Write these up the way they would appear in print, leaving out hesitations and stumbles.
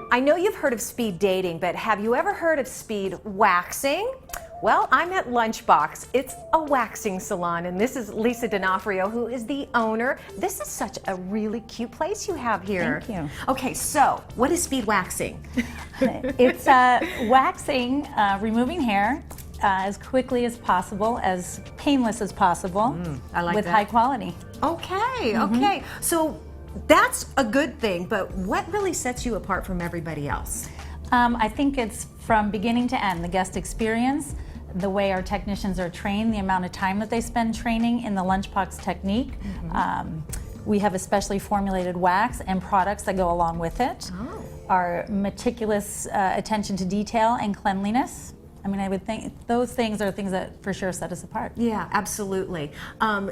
I know you've heard of speed dating, but have you ever heard of speed waxing? Well, I'm at LunchBOX. It's a waxing salon, and this is Lisa D'Onofrio, who is the owner. This is such a really cute place you have here. Thank you. Okay, so what is speed waxing? It's waxing, removing hair as quickly as possible, as painless as possible, I like with that. high quality. Okay, okay. So that's a good thing, but what really sets you apart from everybody else? I think it's from beginning to end, the guest experience, the way our technicians are trained, the amount of time that they spend training in the LunchBOX technique. We have a specially formulated wax and products that go along with it. Oh. Our meticulous attention to detail and cleanliness. I mean, I would think those things are things that for sure set us apart. Yeah, absolutely.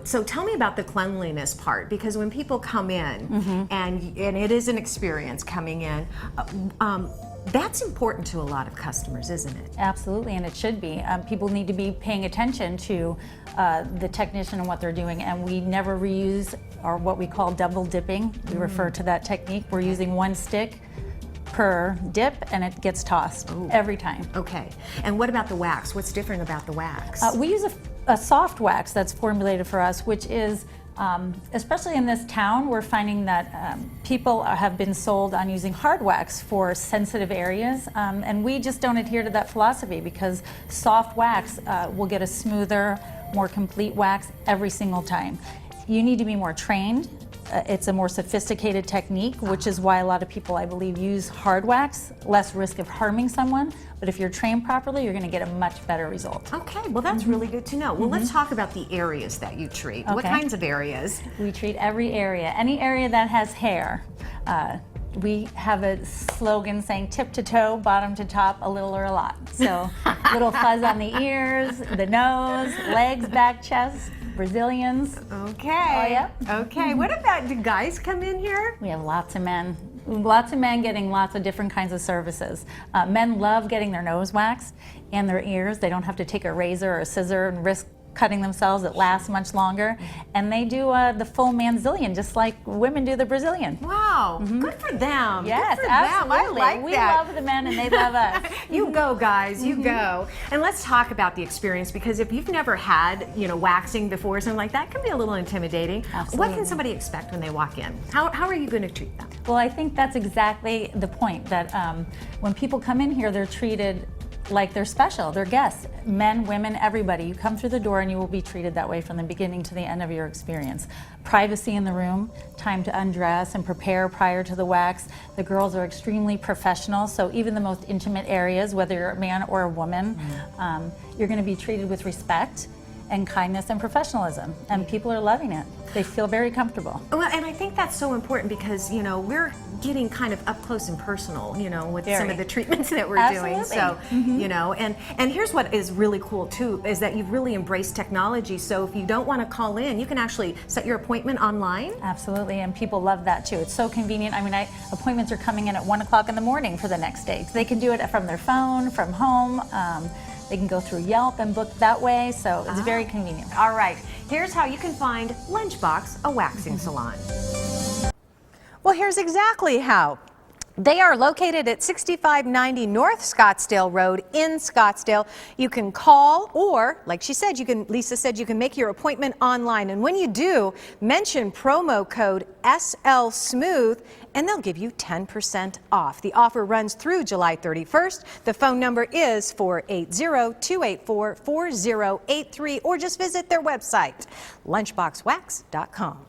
So tell me about the cleanliness part, because when people come in, and it is an experience coming in, that's important to a lot of customers, isn't it? Absolutely, and it should be. People need to be paying attention to the technician and what they're doing, and we never reuse, or what we call double dipping. We refer to that technique. We're using one stick per dip, and it gets tossed every time. Okay, and what about the wax? What's different about the wax? We use a soft wax that's formulated for us, which is, especially in this town, we're finding that people have been sold on using hard wax for sensitive areas, and we just don't adhere to that philosophy, because soft wax will get a smoother, more complete wax every single time. You need to be more trained. It's a more sophisticated technique, which is why a lot of people, I believe, use hard wax, less risk of harming someone. But if you're trained properly, you're going to get a much better result. Okay, well that's really good to know. Well, let's talk about the areas that you treat. What Okay. kinds of areas? We treat every area, any area that has hair. We have a slogan saying tip to toe, bottom to top, a little or a lot. So little fuzz on the ears, the nose, legs, back, chest, Brazilians. Okay. Oh, yeah. Okay, what about, do guys come in here? We have lots of men. Lots of men getting lots of different kinds of services. Men love getting their nose waxed and their ears. They don't have to take a razor or a scissor and risk cutting themselves. It lasts much longer. And they do the full manzillion, just like women do the Brazilian. Wow, good for them. Yes, good for absolutely. them. I like we that. love the men and they love us. You go, guys, you go. And let's talk about the experience, because if you've never had, waxing before, something like that can be a little intimidating. Absolutely. What can somebody expect when they walk in? How are you going to treat them? Well, I think that's exactly the point, that when people come in here, they're treated like they're special. They're guests, men, women, everybody. You come through the door and you will be treated that way from the beginning to the end of your experience. Privacy in the room, time to undress and prepare prior to the wax. The girls are extremely professional, so even the most intimate areas, whether you're a man or a woman, you're going to be treated with respect and kindness and professionalism, and people are loving it. They feel very comfortable. Well, and I think that's so important, because we're getting kind of up close and personal, with some of the treatments that we're doing. So, and here's what is really cool too, is that you've really embraced technology. So if you don't want to call in, you can actually set your appointment online. Absolutely, and people love that too. It's so convenient. I mean, appointments are coming in at 1 o'clock in the morning for the next day. They can do it from their phone, from home. They can go through Yelp and book that way, so it's very convenient. All right, here's how you can find LunchBOX, a waxing salon. Well, here's exactly how. They are located at 6590 North Scottsdale Road in Scottsdale. You can call, or like she said, Lisa said, you can make your appointment online. And when you do, mention promo code SLSmooth and they'll give you 10% off. The offer runs through July 31st. The phone number is 480-284-4083, or just visit their website, lunchboxwax.com.